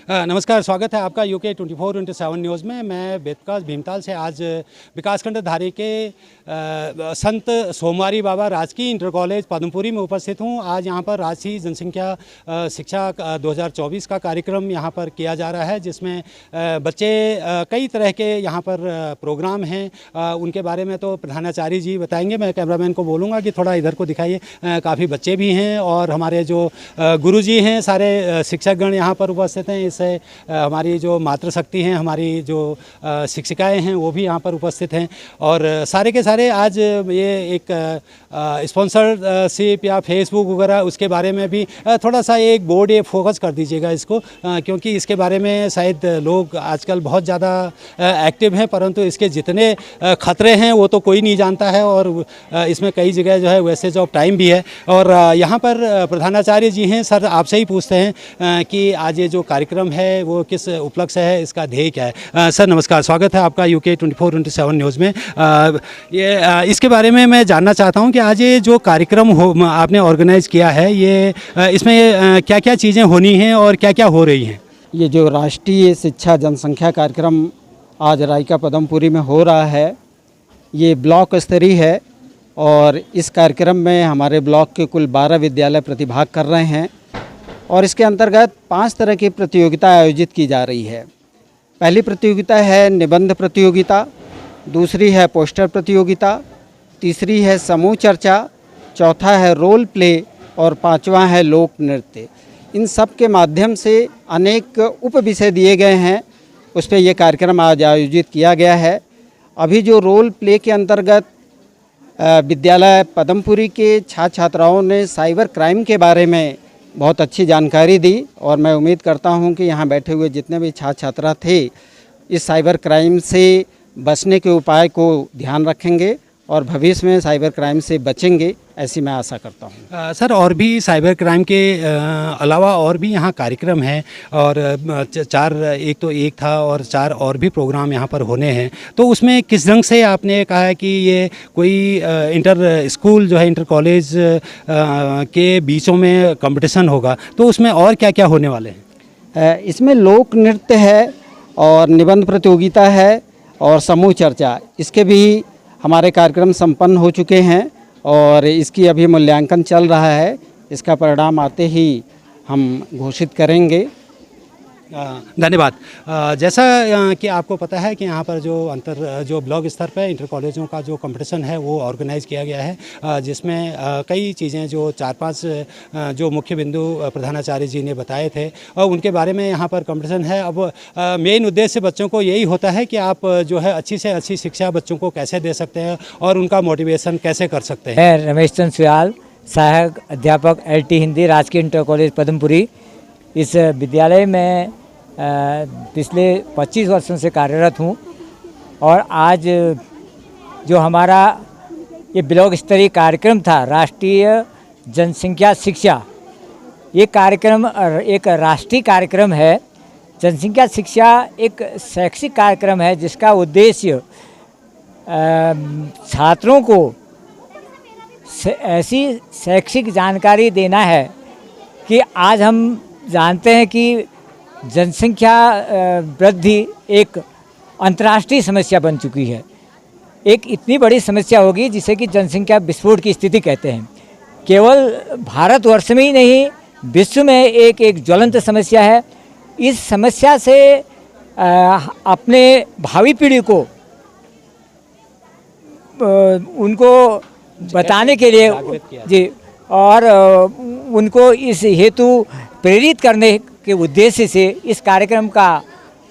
नमस्कार, स्वागत है आपका UK 24/7 न्यूज़ में। मैं वेदप्रकाश भीमताल से आज विकासखंड धारी के संत सोमवारी बाबा राजकीय इंटर कॉलेज पद्मपुरी में उपस्थित हूँ। आज यहाँ पर राष्ट्रीय जनसंख्या शिक्षा 2024 का कार्यक्रम यहाँ पर किया जा रहा है, जिसमें बच्चे कई तरह के यहाँ पर प्रोग्राम हैं। उनके बारे में तो प्रधानाचार्य जी बताएंगे। मैं कैमरामैन को बोलूँगा कि थोड़ा इधर को दिखाइए। काफ़ी बच्चे भी हैं और हमारे जो गुरुजी हैं, सारे शिक्षकगण यहाँ पर उपस्थित हैं। इससे हमारी जो मातृशक्ति हैं, हमारी जो शिक्षिकाएं हैं, वो भी यहाँ पर उपस्थित हैं। और सारे के सारे आज ये एक स्पॉन्सरशिप या फेसबुक वगैरह उसके बारे में भी थोड़ा सा एक बोर्ड ये फोकस कर दीजिएगा इसको, क्योंकि इसके बारे में शायद लोग आजकल बहुत ज़्यादा एक्टिव हैं, परंतु इसके जितने खतरे हैं वो तो कोई नहीं जानता है। और इसमें कई जगह जो है वेस्टेज ऑफ टाइम भी है। और यहाँ पर प्रधानाचार्य जी हैं। सर, आपसे ही पूछते हैं कि आज ये जो कार्यक्रम है वो किस उपलक्ष्य से है, इसका ध्येय क्या है। सर नमस्कार, स्वागत है आपका UK 24/7 न्यूज़ में। इसके बारे में मैं जानना चाहता हूं कि आज ये जो कार्यक्रम आपने ऑर्गेनाइज किया है, ये इसमें क्या क्या चीज़ें होनी हैं और क्या क्या हो रही हैं। ये जो राष्ट्रीय शिक्षा जनसंख्या कार्यक्रम आज रायका पद्मपुरी में हो रहा है, ये ब्लॉक स्तरीय है। और इस कार्यक्रम में हमारे ब्लॉक के कुल 12 विद्यालय प्रतिभाग कर रहे हैं और इसके अंतर्गत 5 तरह की प्रतियोगिता आयोजित की जा रही है। पहली प्रतियोगिता है निबंध प्रतियोगिता, दूसरी है पोस्टर प्रतियोगिता, तीसरी है समूह चर्चा, चौथा है रोल प्ले और पांचवा है लोक नृत्य। इन सब के माध्यम से अनेक उप विषय दिए गए हैं, उस पर यह कार्यक्रम आज आयोजित किया गया है। अभी जो रोल प्ले के अंतर्गत विद्यालय पद्मपुरी के छात्र छात्राओं ने साइबर क्राइम के बारे में बहुत अच्छी जानकारी दी और मैं उम्मीद करता हूं कि यहाँ बैठे हुए जितने भी छात्र छात्रा थे इस साइबर क्राइम से बचने के उपाय को ध्यान रखेंगे और भविष्य में साइबर क्राइम से बचेंगे, ऐसी मैं आशा करता हूँ। सर, और भी साइबर क्राइम के अलावा और भी यहाँ कार्यक्रम हैं और एक था और 4 और भी प्रोग्राम यहाँ पर होने हैं। तो उसमें किस ढंग से आपने कहा है कि ये कोई इंटर स्कूल जो है, इंटर कॉलेज के बीचों में कंपटीशन होगा, तो उसमें और क्या क्या होने वाले हैं? इसमें लोक नृत्य है और निबंध प्रतियोगिता है और समूह चर्चा, इसके भी हमारे कार्यक्रम संपन्न हो चुके हैं और इसकी अभी मूल्यांकन चल रहा है। इसका परिणाम आते ही हम घोषित करेंगे। धन्यवाद। जैसा कि आपको पता है कि यहाँ पर जो ब्लॉक स्तर पर इंटर कॉलेजों का जो कंपटीशन है वो ऑर्गेनाइज किया गया है, जिसमें कई चीज़ें जो 4-5 जो मुख्य बिंदु प्रधानाचार्य जी ने बताए थे और उनके बारे में यहाँ पर कंपटीशन है। अब मेन उद्देश्य बच्चों को यही होता है कि आप जो है अच्छी से अच्छी शिक्षा बच्चों को कैसे दे सकते हैं और उनका मोटिवेशन कैसे कर सकते हैं। मैं रमेश चंद्र सुयाल, सहायक अध्यापक LT हिंदी, राजकीय इंटर कॉलेज पद्मपुरी। इस विद्यालय में पिछले 25 वर्षों से कार्यरत हूँ और आज जो हमारा ये ब्लॉक स्तरीय कार्यक्रम था राष्ट्रीय जनसंख्या शिक्षा, ये कार्यक्रम एक राष्ट्रीय कार्यक्रम है। जनसंख्या शिक्षा एक शैक्षिक कार्यक्रम है जिसका उद्देश्य छात्रों को ऐसी शैक्षिक जानकारी देना है कि आज हम जानते हैं कि जनसंख्या वृद्धि एक अंतर्राष्ट्रीय समस्या बन चुकी है। एक इतनी बड़ी समस्या होगी जिसे कि जनसंख्या विस्फोट की स्थिति कहते हैं। केवल भारतवर्ष में ही नहीं, विश्व में एक ज्वलंत समस्या है। इस समस्या से अपने भावी पीढ़ी को उनको बताने के लिए जी और उनको इस हेतु प्रेरित करने के उद्देश्य से इस कार्यक्रम का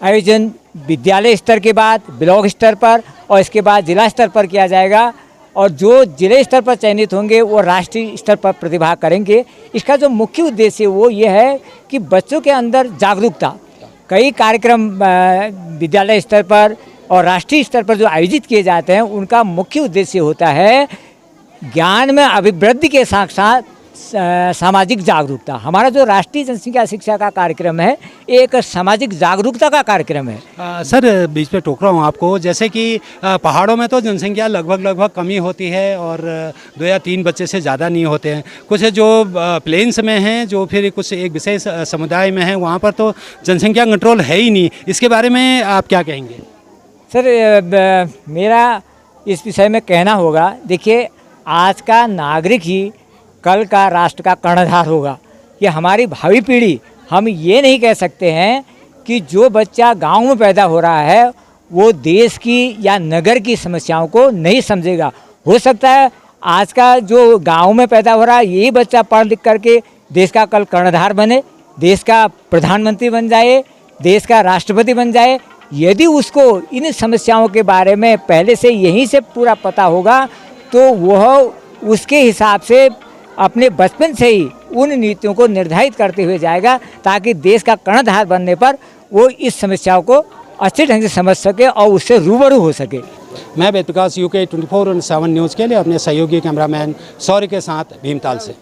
आयोजन विद्यालय स्तर के बाद ब्लॉक स्तर पर और इसके बाद जिला स्तर पर किया जाएगा और जो जिले स्तर पर चयनित होंगे वो राष्ट्रीय स्तर पर प्रतिभाग करेंगे। इसका जो मुख्य उद्देश्य वो ये है कि बच्चों के अंदर जागरूकता, कई कार्यक्रम विद्यालय स्तर पर और राष्ट्रीय स्तर पर जो आयोजित किए जाते हैं उनका मुख्य उद्देश्य होता है ज्ञान में अभिवृद्धि के साथ साथ सामाजिक जागरूकता। हमारा जो राष्ट्रीय जनसंख्या शिक्षा का कार्यक्रम है एक सामाजिक जागरूकता का कार्यक्रम है। सर बीच पे टोक रहा हूँ आपको, जैसे कि पहाड़ों में तो जनसंख्या लगभग कमी होती है और 2 या 3 बच्चे से ज़्यादा नहीं होते हैं। कुछ जो प्लेन्स में हैं, जो फिर कुछ एक विशेष समुदाय में हैं, वहाँ पर तो जनसंख्या कंट्रोल है ही नहीं। इसके बारे में आप क्या कहेंगे? सर मेरा इस विषय में कहना होगा, देखिए आज का नागरिक ही कल का राष्ट्र का कर्णधार होगा। ये हमारी भावी पीढ़ी, हम ये नहीं कह सकते हैं कि जो बच्चा गांव में पैदा हो रहा है वो देश की या नगर की समस्याओं को नहीं समझेगा। हो सकता है आज का जो गांव में पैदा हो रहा है यही बच्चा पढ़ लिख करके देश का कल कर्णधार बने, देश का प्रधानमंत्री बन जाए, देश का राष्ट्रपति बन जाए। यदि उसको इन समस्याओं के बारे में पहले से यहीं से पूरा पता होगा तो वह उसके हिसाब से अपने बचपन से ही उन नीतियों को निर्धारित करते हुए जाएगा, ताकि देश का कर्णधार बनने पर वो इस समस्याओं को अच्छे ढंग से समझ सके और उससे रूबरू हो सके। मैं वेद प्रकाश UK 24/7 न्यूज़ के लिए अपने सहयोगी कैमरामैन सौर्य के साथ भीमताल से।